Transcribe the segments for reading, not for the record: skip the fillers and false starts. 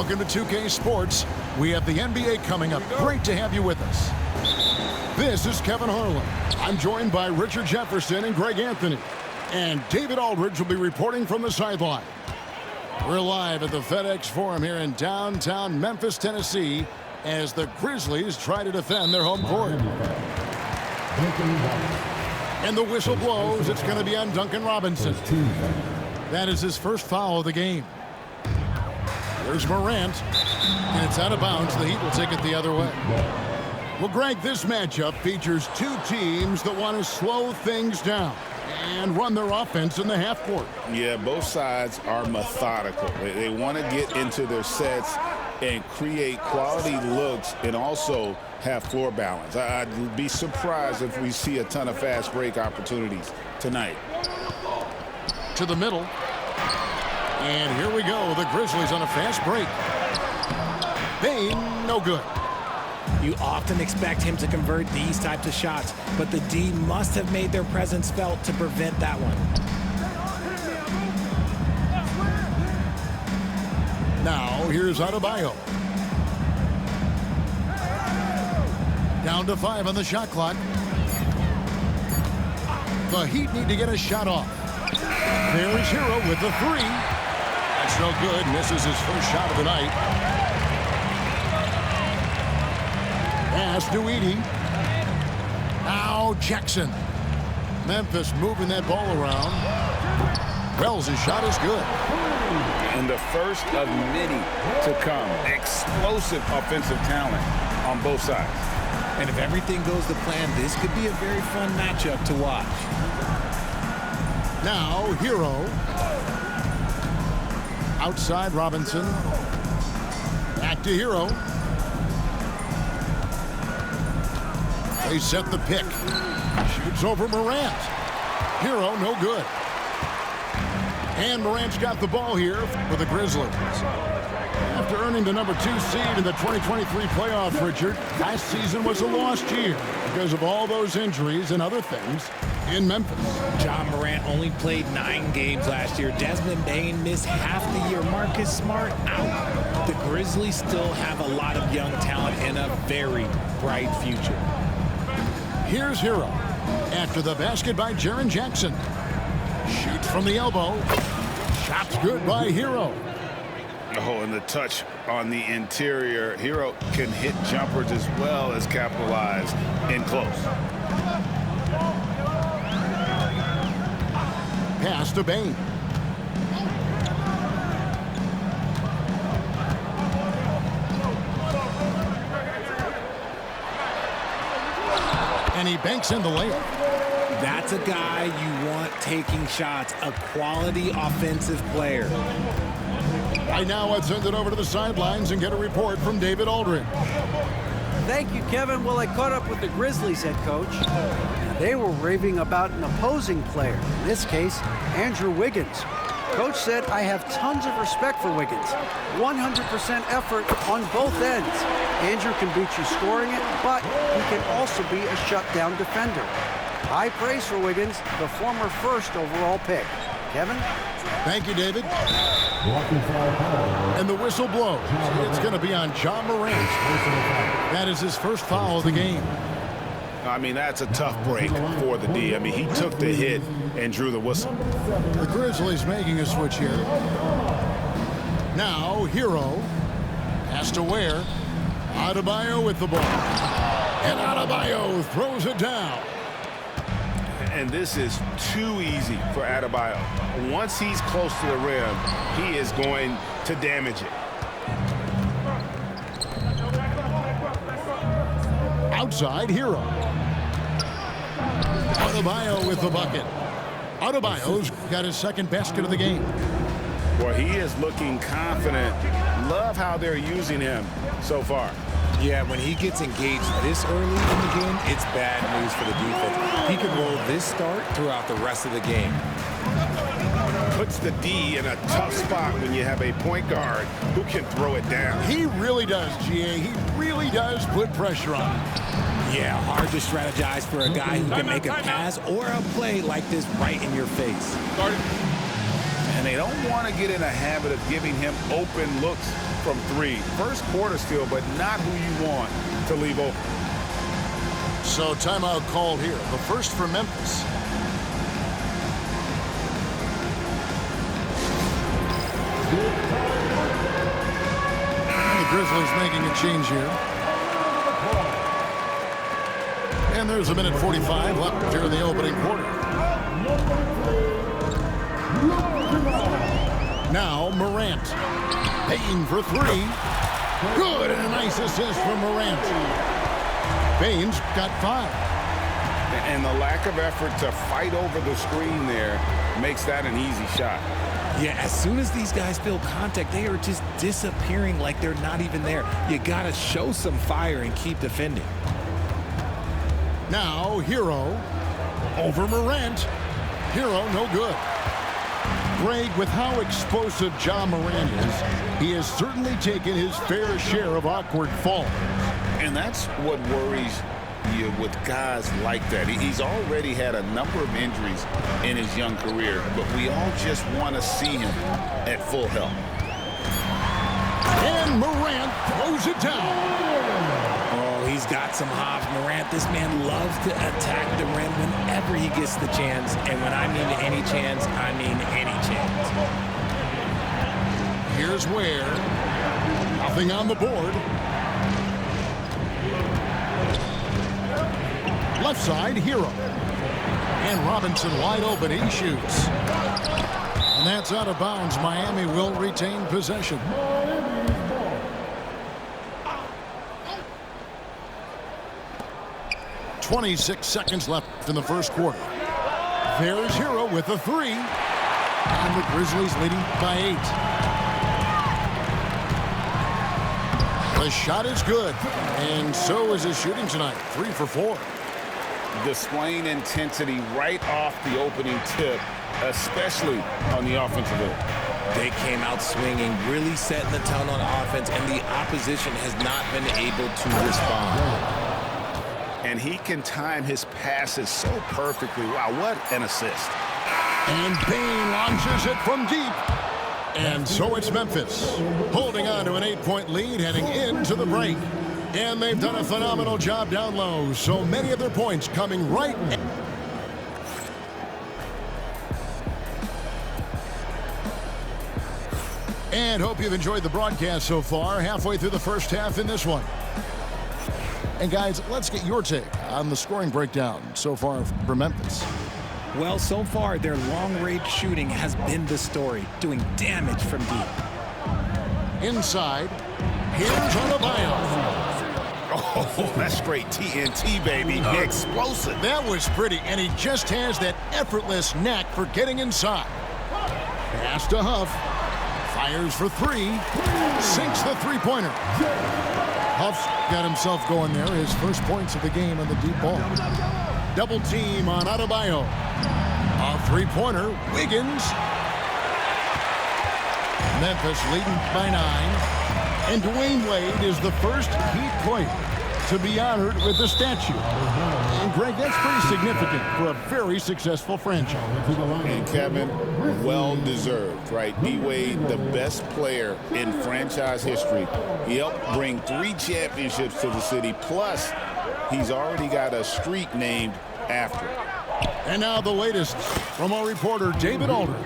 Welcome to 2K Sports. We have the NBA coming up. Great to have you with us. This is Kevin Harlan. I'm joined by Richard Jefferson and Greg Anthony. And David Aldridge will be reporting from the sideline. We're live at the FedEx Forum here in downtown Memphis, Tennessee, as the Grizzlies try to defend their home court. And the whistle blows. It's going to be on Duncan Robinson. That is his first foul of the game. There's Morant, and it's out of bounds. The Heat will take it the other way. Well, Greg, this matchup features two teams that want to slow things down and run their offense in the half court. Yeah, both sides are methodical. They want to get into their sets and create quality looks and also have floor balance. I'd be surprised if we see a ton of fast break opportunities tonight. To the middle. And here we go. The Grizzlies on a fast break. Bane, no good. You often expect him to convert these types of shots, but the D must have made their presence felt to prevent that one. Now, here's Adebayo. Down to 5 on the shot clock. The Heat need to get a shot off. There's Hero with the 3. That's no good. Misses his first shot of the night. Pass to Edey. Now Jackson. Memphis moving that ball around. Wells' shot is good. And the first of many to come. Explosive offensive talent on both sides. And if everything goes to plan, this could be a very fun matchup to watch. Now Hero. Outside Robinson. Back to Hero. They set the pick. Shoots over Morant. Hero, no good. And Morant's got the ball here for the Grizzlies. After earning the number 2 seed in the 2023 playoffs, Richard, last season was a lost year because of all those injuries and other things in Memphis. John Morant only played 9 games last year. Desmond Bane missed half the year. Marcus Smart out. The Grizzlies still have a lot of young talent and a very bright future. Here's Hero. After the basket by Jaren Jackson. Shoots from the elbow. Shot's good by Hero. Oh, and the touch on the interior. Hero can hit jumpers as well as capitalize in close. Pass to Bane. And he banks in the layup. That's a guy you want taking shots, a quality offensive player. Right now, let's send it over to the sidelines and get a report from David Aldridge. Thank you, Kevin. Well, I caught up with the Grizzlies head coach. They were raving about an opposing player, in this case, Andrew Wiggins. Coach said, I have tons of respect for Wiggins. 100% effort on both ends. Andrew can beat you scoring it, but he can also be a shutdown defender. High praise for Wiggins, the former first overall pick. Kevin? Thank you, David. And the whistle blows. It's going to be on John Morant. That is his first foul of the game. I mean, that's a tough break for the D. I mean, he took the hit and drew the whistle. The Grizzlies making a switch here. Now, Hero has to wear. Adebayo with the ball. And Adebayo throws it down. And this is too easy for Adebayo. Once he's close to the rim, he is going to damage it. Outside, Hero. Adebayo with the bucket. Adebayo's got his second basket of the game. Well, he is looking confident. Love how they're using him so far. Yeah, when he gets engaged this early in the game, it's bad news for the defense. He could roll this start throughout the rest of the game. Puts the D in a tough spot when you have a point guard who can throw it down. He really does, GA. He really does put pressure on him. Yeah, hard to strategize for a guy who can make a pass or a play like this right in your face. And they don't want to get in a habit of giving him open looks from three. First quarter still, but not who you want to leave open. So timeout called here. The first for Memphis. And the Grizzlies making a change here. And there's a minute 45 left here in the opening quarter. Now Morant. Payne for three. Good, and a nice assist from Morant. Payne's got 5. And the lack of effort to fight over the screen there makes that an easy shot. Yeah, as soon as these guys feel contact, they are just disappearing like they're not even there. You got to show some fire and keep defending. Now Hero over Morant. Hero no good. Greg, with how explosive Ja Morant is, he has certainly taken his fair share of awkward falls. And that's what worries you with guys like that. He's already had a number of injuries in his young career, but we all just want to see him at full health. And Morant throws it down. Oh, he's got some hops. Morant, this man loves to attack the rim whenever he gets the chance. And when I mean any chance, I mean any chance. Here's where. Nothing on the board. Left side, Hero. And Robinson wide open. He shoots. And that's out of bounds. Miami will retain possession. 26 seconds left in the first quarter. There's Hero with a 3. And the Grizzlies leading by 8. The shot is good. And so is his shooting tonight. 3 for 4. Displaying intensity right off the opening tip, especially on the offensive end. They came out swinging, really setting the tone on offense, and the opposition has not been able to respond. And he can time his passes so perfectly. Wow, what an assist. And Payne launches it from deep. And so it's Memphis, holding on to an 8-point lead heading into the break. And they've done a phenomenal job down low. So many of their points coming right. And hope you've enjoyed the broadcast so far. Halfway through the first half in this one. And guys, let's get your take on the scoring breakdown so far for Memphis. Well, so far, their long-range shooting has been the story, doing damage from deep. Inside, here's Adebayo. Oh, that's straight TNT, baby. Explosive. That was pretty, and he just has that effortless knack for getting inside. Pass to Huff. Fires for 3. Sinks the three-pointer. Huff's got himself going there. His first points of the game on the deep ball. Double team on Adebayo. A three-pointer. Wiggins. Memphis leading by 9. And Dwayne Wade is the first Heat player to be honored with a statue. And Greg, that's pretty significant for a very successful franchise. And Kevin, well-deserved, right? D-Wade, the best player in franchise history. He helped bring 3 championships to the city, plus he's already got a street named after him. And now the latest from our reporter, David Aldridge.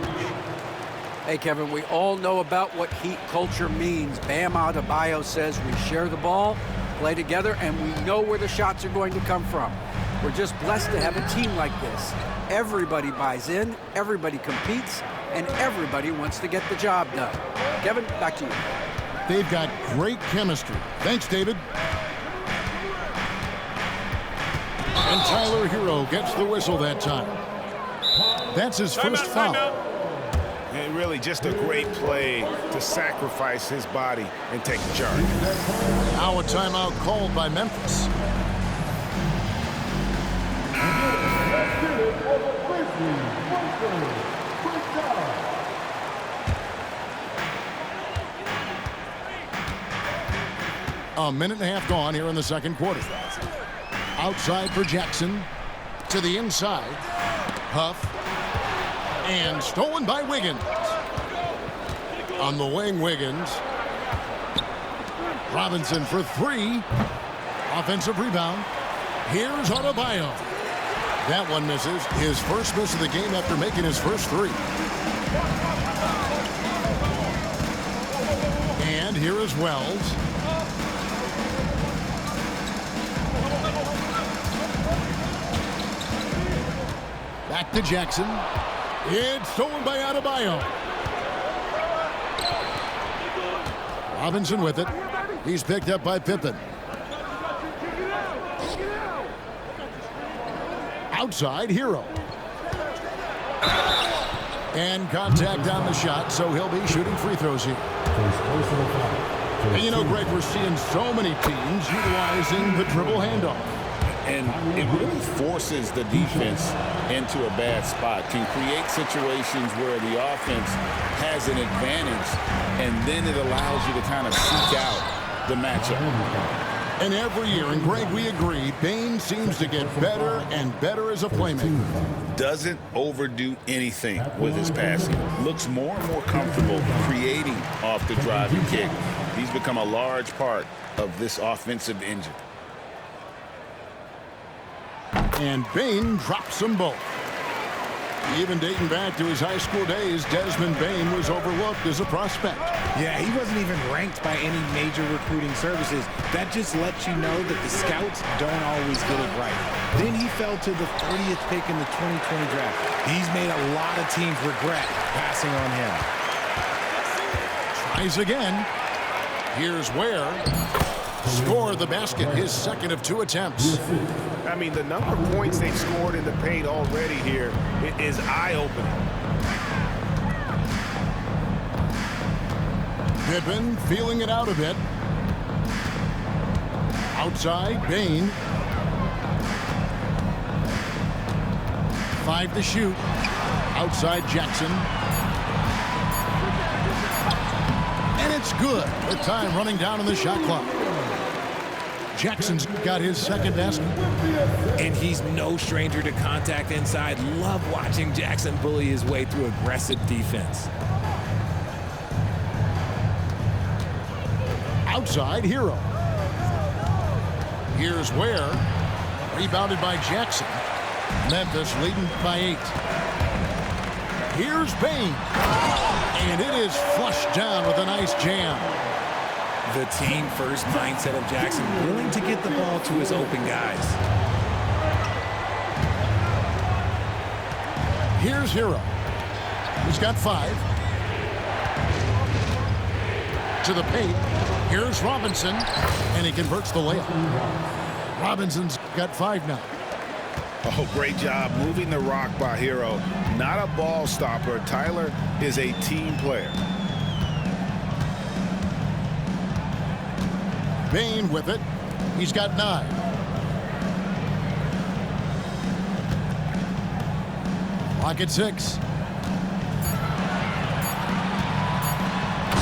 Hey, Kevin, we all know about what Heat culture means. Bam Adebayo says we share the ball, play together, and we know where the shots are going to come from. We're just blessed to have a team like this. Everybody buys in, everybody competes, and everybody wants to get the job done. Kevin, back to you. They've got great chemistry. Thanks, David. And Tyler Hero gets the whistle that time. That's his first foul. And really just a great play to sacrifice his body and take the charge. Now a timeout called by Memphis. A minute and a half gone here in the second quarter. Outside for Jackson. To the inside. Huff. And stolen by Wiggins. On the wing, Wiggins. Robinson for three. Offensive rebound. Here's Adebayo. That one misses. His first miss of the game after making his first three. And here is Wells. Back to Jackson. It's stolen by Adebayo. Robinson with it. He's picked up by Pippen. Outside, Hero. And contact on the shot, so he'll be shooting free throws here. And you know, Greg, we're seeing so many teams utilizing the dribble handoff. And it really forces the defense into a bad spot, can create situations where the offense has an advantage, and then it allows you to kind of seek out the matchup. And every year, and Greg, we agree, Bane seems to get better and better as a playmaker. Doesn't overdo anything with his passing. Looks more and more comfortable creating off the driving kick. He's become a large part of this offensive engine. And Bane drops them both. Even dating back to his high school days, Desmond Bane was overlooked as a prospect. Yeah, he wasn't even ranked by any major recruiting services. That just lets you know that the scouts don't always get it right. Then he fell to the 30th pick in the 2020 draft. He's made a lot of teams regret passing on him. Tries again. Here's Ware. Scored the basket, his second of 2 attempts. I mean, the number of points they've scored in the paint already here is eye-opening. Pippen feeling it out a bit. Outside, Bane. 5 to shoot. Outside, Jackson. And it's good with time running down on the shot clock. Jackson's got his second basket. And he's no stranger to contact inside. Love watching Jackson bully his way through aggressive defense. Outside, Hero. Here's Ware. Rebounded by Jackson. Memphis leading by 8. Here's Bane. And it is flushed down with a nice jam. The team-first mindset of Jackson, willing to get the ball to his open guys. Here's Hero. He's got 5. To the paint. Here's Robinson. And he converts the layup. Robinson's got 5 now. Oh, great job moving the rock by Hero. Not a ball stopper. Tyler is a team player. Bane with it. He's got 9. Lock at 6.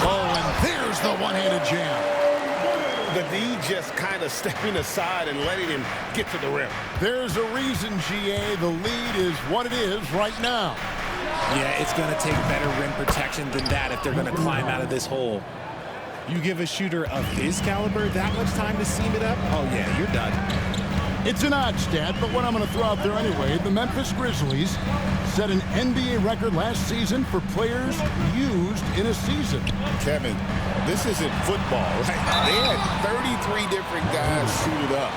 Oh, and there's the one-handed jam. The D just kind of stepping aside and letting him get to the rim. There's a reason, GA, the lead is what it is right now. Yeah, it's going to take better rim protection than that if they're going to climb out of this hole. You give a shooter of his caliber that much time to seam it up, oh yeah, you're done. It's an odd stat, but what I'm going to throw out there anyway, the Memphis Grizzlies set an NBA record last season for players used in a season. Kevin, this isn't football, right? They had 33 different guys suited up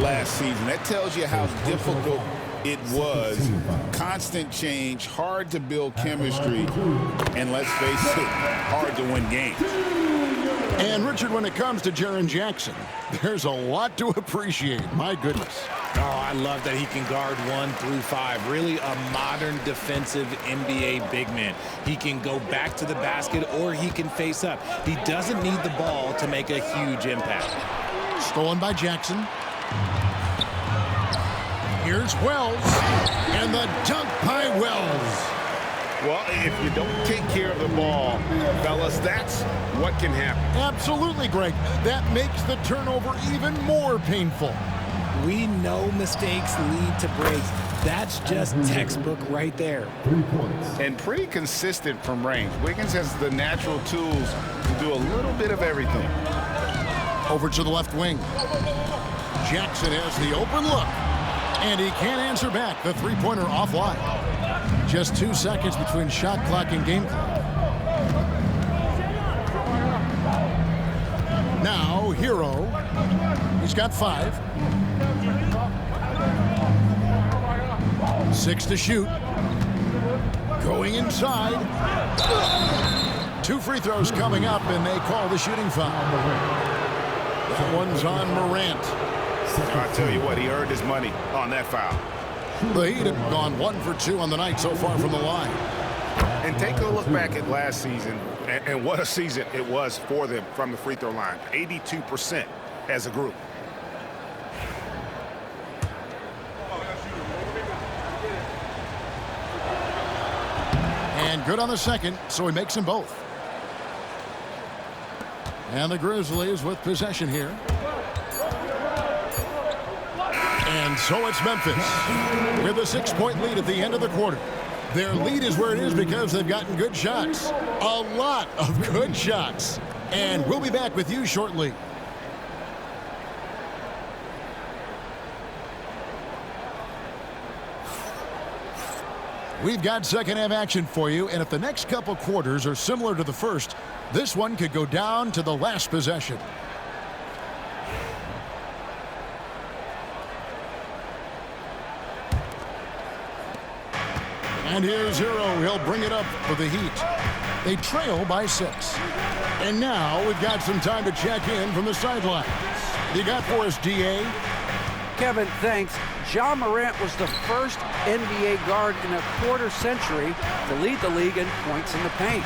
last season. That tells you how difficult it was. Constant change, hard to build chemistry, and let's face it, hard to win games. And, Richard, when it comes to Jaren Jackson, there's a lot to appreciate. My goodness. Oh, I love that he can guard 1 through 5. Really a modern defensive NBA big man. He can go back to the basket or he can face up. He doesn't need the ball to make a huge impact. Stolen by Jackson. Here's Wells. And the dunk by Wells. Well, if you don't take care of the ball, fellas, that's what can happen. Absolutely, Greg. That makes the turnover even more painful. We know mistakes lead to breaks, That's just textbook right there. 3 points. And pretty consistent from range. Wiggins has the natural tools to do a little bit of everything. Over to the left wing. Jackson has the open look. And he can't answer back. The three-pointer offline. Just 2 seconds between shot clock and game clock. Now, Hero. He's got 5. 6 to shoot. Going inside. 2 free throws coming up, and they call the shooting foul. That one's on Morant. I tell you what, he earned his money on that foul. The Heat have gone 1 for 2 on the night so far from the line. And take a look back at last season, and what a season it was for them from the free throw line. 82% as a group. And good on the second, so he makes them both. And the Grizzlies with possession here. And so it's Memphis with a 6-point lead at the end of the quarter. Their lead is where it is because they've gotten good shots. A lot of good shots. And we'll be back with you shortly. We've got second half action for you, and if the next couple quarters are similar to the first, this one could go down to the last possession. And here's Hero. He'll bring it up for the Heat. They trail by 6. And now we've got some time to check in from the sideline. You got for us, D.A.? Kevin, thanks. Ja Morant was the first NBA guard in a quarter century to lead the league in points in the paint.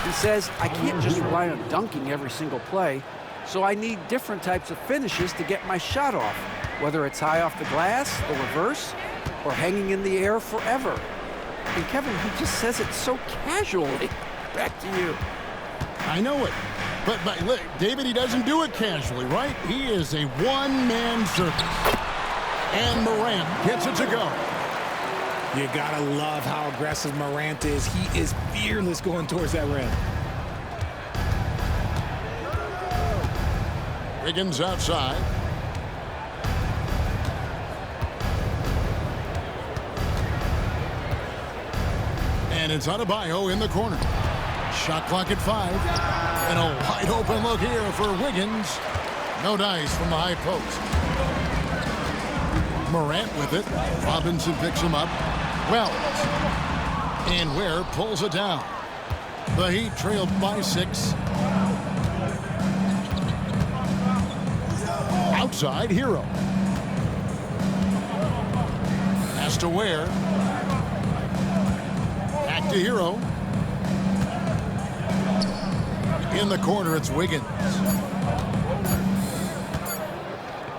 He says, I can't just rely on dunking every single play, so I need different types of finishes to get my shot off, whether it's high off the glass, the reverse, or hanging in the air forever. And Kevin, he just says it so casually. Back to you. I know it. But look, David, he doesn't do it casually, right? He is a one-man circus. And Morant gets it to go. You gotta love how aggressive Morant is. He is fearless going towards that rim. Wiggins outside. And it's Adebayo in the corner. Shot clock at 5. And a wide open look here for Wiggins. No dice from the high post. Morant with it. Robinson picks him up. Wells. And Ware pulls it down. The Heat trailed by 6. Outside, Hero. Pass to Ware. Back to Hero. In the corner, it's Wiggins.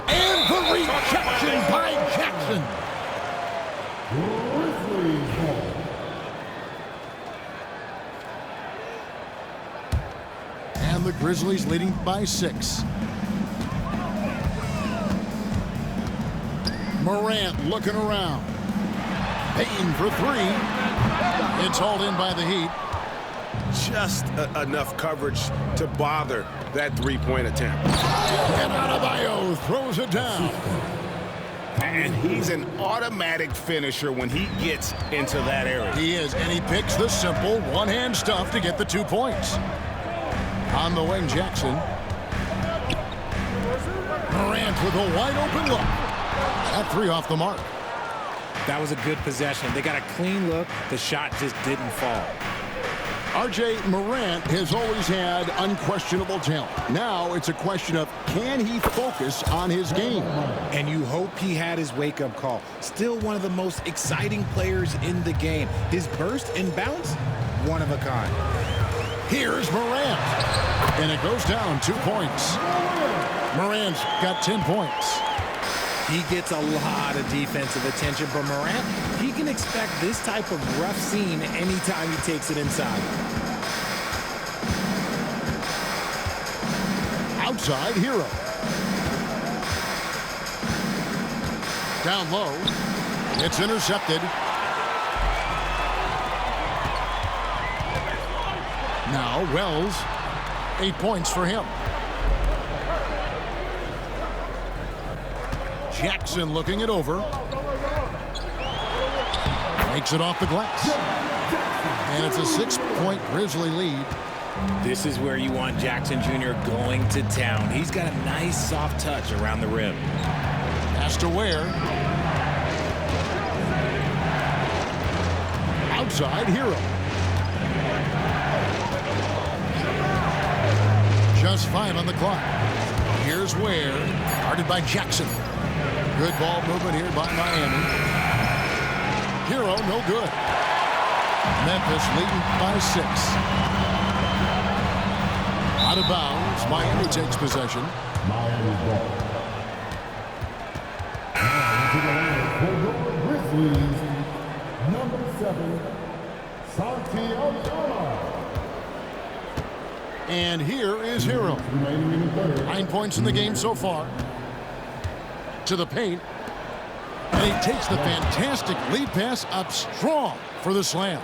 And the rejection by Jackson. And the Grizzlies leading by 6. Morant looking around. Payne for 3. It's hauled in by the Heat. Just enough coverage to bother that three-point attempt. And Adebayo throws it down. And he's an automatic finisher when he gets into that area. He is, and he picks the simple one-hand stuff to get the 2 points. On the wing, Jackson. Morant with a wide-open look. That 3 off the mark. That was a good possession. They got a clean look. The shot just didn't fall. R.J. Morant has always had unquestionable talent. Now it's a question of, can he focus on his game? And you hope he had his wake-up call. Still one of the most exciting players in the game. His burst and bounce, one of a kind. Here's Morant. And it goes down 2 points. Morant's got 10 points. He gets a lot of defensive attention from Morant. He can expect this type of rough scene anytime he takes it inside. Outside, Hero. Down low. It's intercepted. Now Wells, 8 points for him. Jackson looking it over. Makes it off the glass. And it's a 6-point Grizzly lead. This is where you want Jackson Jr. going to town. He's got a nice soft touch around the rim. Pass to Ware. Outside, Hero. Just 5 on the clock. Here's Ware, guarded by Jackson. Good ball movement here by Miami. Hero, no good. Memphis leading by 6. Out of bounds, Miami takes possession. Miami ball. And to the line for your Grizzlies, number 7, Santiago. And here is Hero. 9 points in the game so far. To the paint. And he takes the fantastic lead pass up strong for the slam.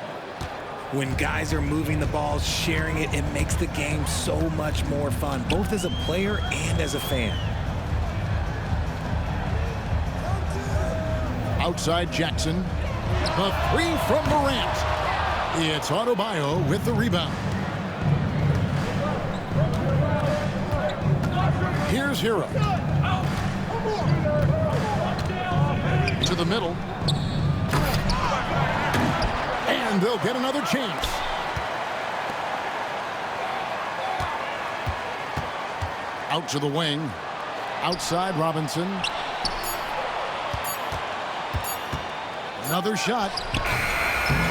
When guys are moving the ball, sharing it, it makes the game so much more fun, both as a player and as a fan. Outside Jackson. The 3 from Morant. It's Adebayo with the rebound. Here's Hero. To the middle. And they'll get another chance. Out to the wing. Outside Robinson. Another shot.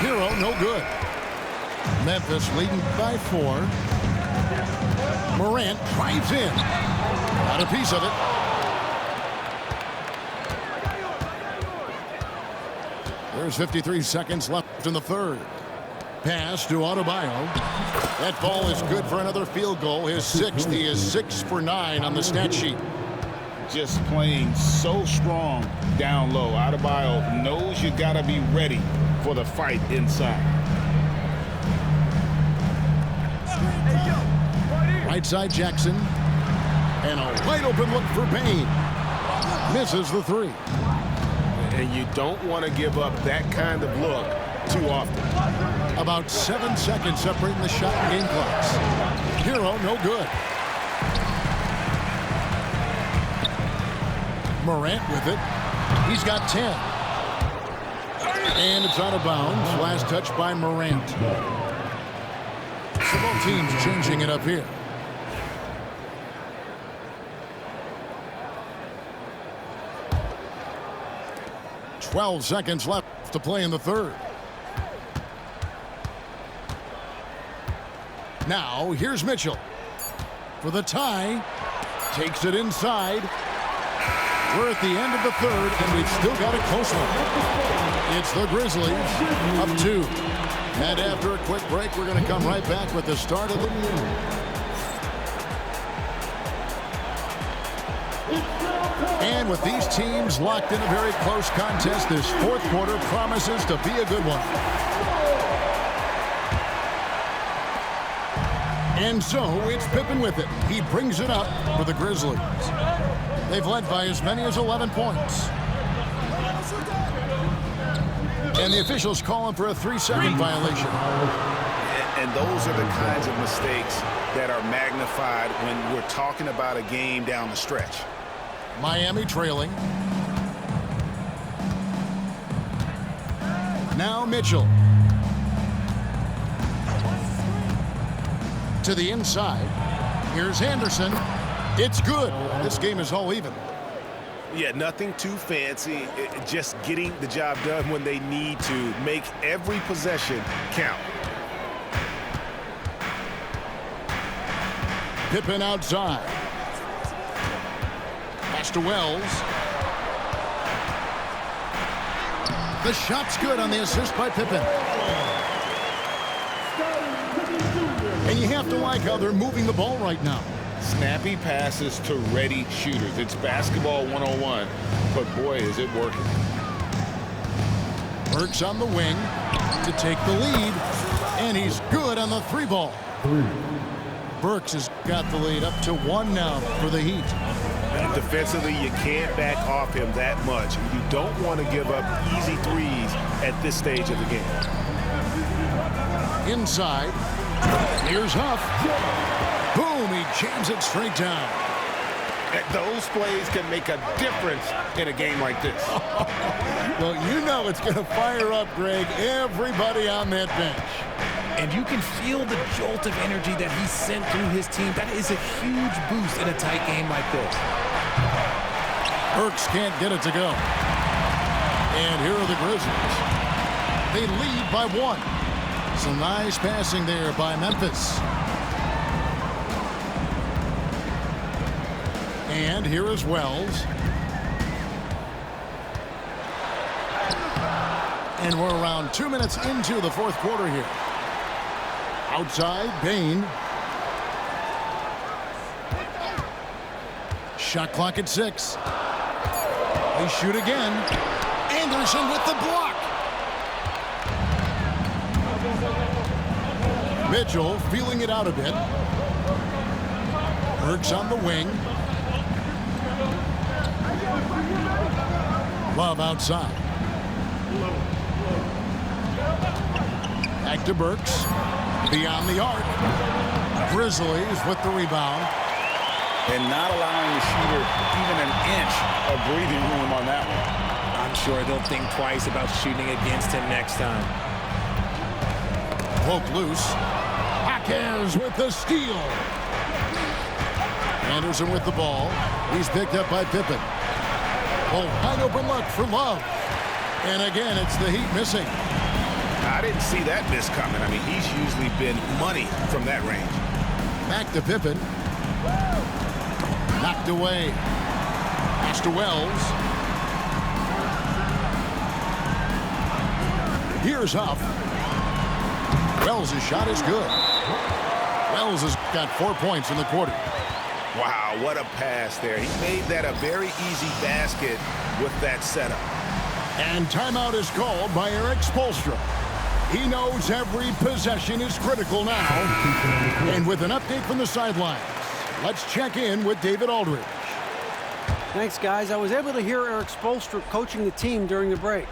Hero, no good. Memphis leading by 4. Morant drives in. Got a piece of it. There's 53 seconds left in the third. Pass to Adebayo. That ball is good for another field goal. His 6th. He is 6 for 9 on the stat sheet. Just playing so strong down low. Adebayo knows you got to be ready for the fight inside. Right side Jackson. And a wide open look for Payne. Misses the 3. And you don't want to give up that kind of look too often. About 7 seconds separating the shot and game clocks. Hero, no good. Morant with it. He's got 10. And it's out of bounds. Last touch by Morant. So both teams changing it up here. "12 seconds left to play in the third. Now, here's Mitchell. For the tie. Takes it inside. We're at the end of the third, and we've still got a close one. It's the Grizzlies up 2. And after a quick break, we're going to come right back with the start of the game. And with these teams locked in a very close contest, this fourth quarter promises to be a good one. And so it's Pippen with it. He brings it up for the Grizzlies. They've led by as many as 11 points. And the officials call him for a 3-second violation. And those are the kinds of mistakes that are magnified when we're talking about a game down the stretch. Miami trailing. Now Mitchell. To the inside. Here's Anderson. It's good. This game is all even. Yeah, nothing too fancy. Just getting the job done when they need to. Make every possession count. Pippen outside. Pass to Wells. The shot's good on the assist by Pippen. And you have to like how they're moving the ball right now. Snappy passes to ready shooters. It's basketball 101, but boy, is it working. Burks on the wing to take the lead, and he's good on the 3-ball. Burks has got the lead up to 1 now for the Heat. And defensively, you can't back off him that much. You don't want to give up easy threes at this stage of the game. Inside, here's Huff. Boom, he jams it straight down. Those plays can make a difference in a game like this. Well, you know it's going to fire up, Greg, everybody on that bench. And you can feel the jolt of energy that he sent through his team. That is a huge boost in a tight game like this. Burks can't get it to go. And here are the Grizzlies. They lead by 1. Some nice passing there by Memphis. And here is Wells. And we're around 2 minutes into the 4th quarter here. Outside, Bain. Shot clock at 6. They shoot again. Anderson with the block. Mitchell feeling it out a bit. Burks on the wing. Love outside. Back to Burks. Beyond the arc. Grizzlies with the rebound. And not allowing the shooter even an inch of breathing room on that one. I'm sure they'll think twice about shooting against him next time. Poke loose. Jaquez with the steal. Anderson with the ball. He's picked up by Pippen. Oh, wide open look for Love. And again, it's the Heat missing. I didn't see that miss coming. I mean, he's usually been money from that range. Back to Pippen. Knocked away. Pass to Wells. Here's Huff. Wells' shot is good. Wells has got 4 points in the quarter. Wow, what a pass there. He made that a very easy basket with that setup. And timeout is called by Eric Spoelstra. He knows every possession is critical now. And with an update from the sidelines, let's check in with David Aldridge. Thanks, guys. I was able to hear Eric Spoelstra coaching the team during the break.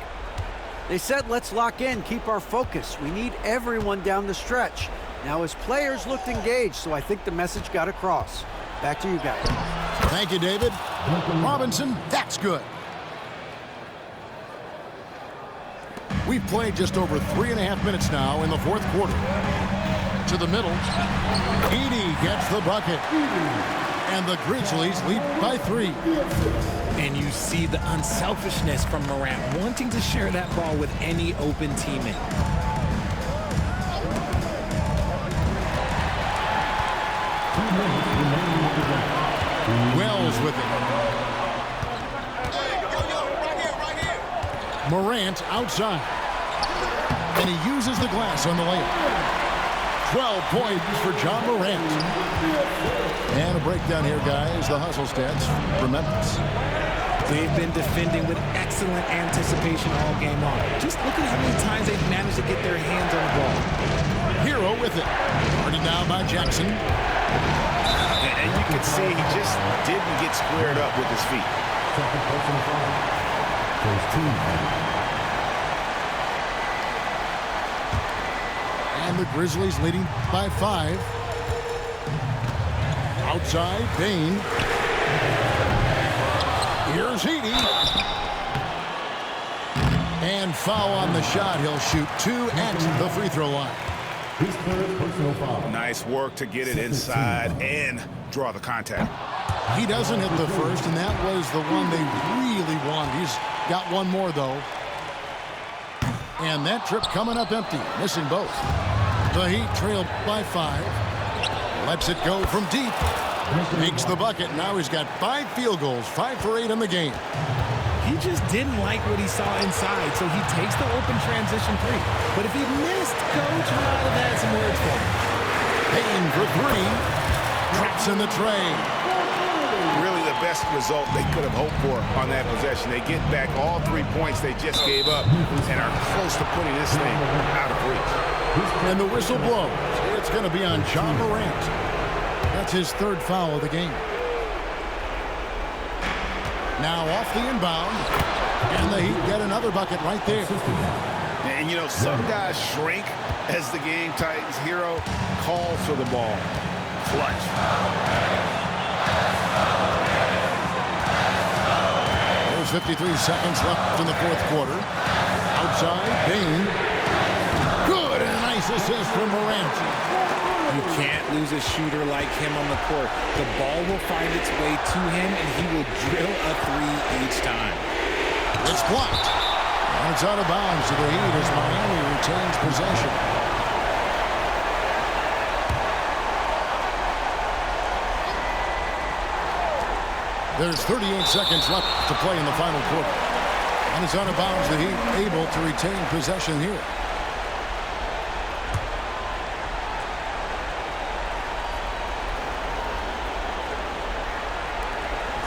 They said, let's lock in, keep our focus. We need everyone down the stretch. Now, his players looked engaged, so I think the message got across. Back to you guys. Thank you, David. Robinson, that's good. We've played just over 3.5 minutes now in the 4th quarter. To the middle. Edey gets the bucket. And the Grizzlies lead by 3. And you see the unselfishness from Morant, wanting to share that ball with any open teammate. Wells with it. Morant outside. And he uses the glass on the layup. 12 points for John Morant. And a breakdown here, guys. The hustle stats for Memphis. They've been defending with excellent anticipation all game long. Just look at how many times they've managed to get their hands on the ball. Hero with it. Already down by Jackson. And you can see he just didn't get squared up with his feet. And the Grizzlies leading by 5. Outside, Bain. Here's Edey. And foul on the shot. He'll shoot 2 at the free throw line. Nice work to get it inside and draw the contact. He doesn't hit the first, and that was the one they really wanted. He's got one more, though. And that trip coming up empty, missing both. The Heat trail by 5. Lets it go from deep. Makes the bucket. Now he's got 5 field goals, 5 for 8 in the game. He just didn't like what he saw inside, so he takes the open transition 3. But if he missed, Coach might have had some words for him. Payne for 3. Traps in the tray. Really the the best result they could have hoped for on that possession. They get back all 3 points they just gave up and are close to putting this thing out of reach. And the whistle blows. It's going to be on John Morant. That's his third foul of the game. Now off the inbound. And the Heat get another bucket right there. And, you know, some guys shrink as the game tightens. Hero calls for the ball. Clutch. There's 53 seconds left in the fourth quarter. Outside, Bain. Good, and a nice assist from Morant. You can't lose a shooter like him on the court. The ball will find its way to him, and he will drill a three each time. It's blocked. And it's out of bounds to the Heat as Miami retains possession. There's 38 seconds left to play in the final quarter. And it's out of bounds. The Heat able to retain possession here.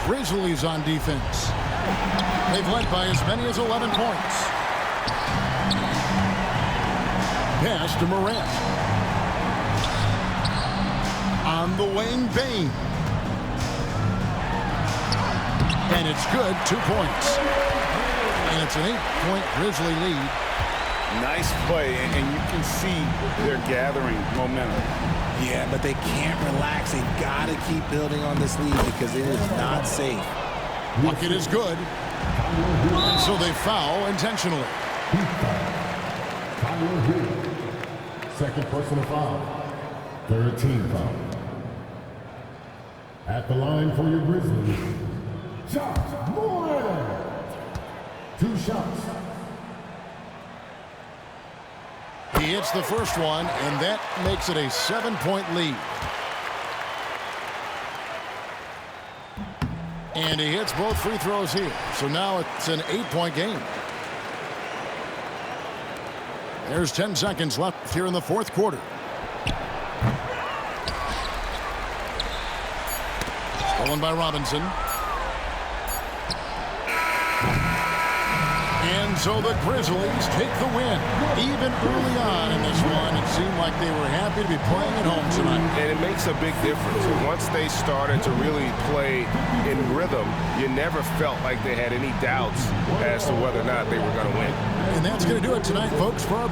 Grizzlies on defense. They've led by as many as 11 points. Pass to Morant. On the wing, Bain. And it's good, 2 points. And it's an 8-point Grizzly lead. Nice play, and you can see they're gathering momentum. Yeah, but they can't relax. They've got to keep building on this lead because it is not safe. Bucket is good. So they foul intentionally. Second personal foul. Third team foul. At the line for your Grizzlies, Josh Moore. 2 shots. He hits the first one, and that makes it a 7-point lead. And he hits both free throws here. So now it's an 8-point game. There's 10 seconds left here in the fourth quarter. Stolen by Robinson. And so the Grizzlies take the win. Even early on in this one, it seemed like they were happy to be playing at home tonight. And it makes a big difference. Once they started to really play in rhythm, you never felt like they had any doubts as to whether or not they were going to win. And that's going to do it tonight, folks, for our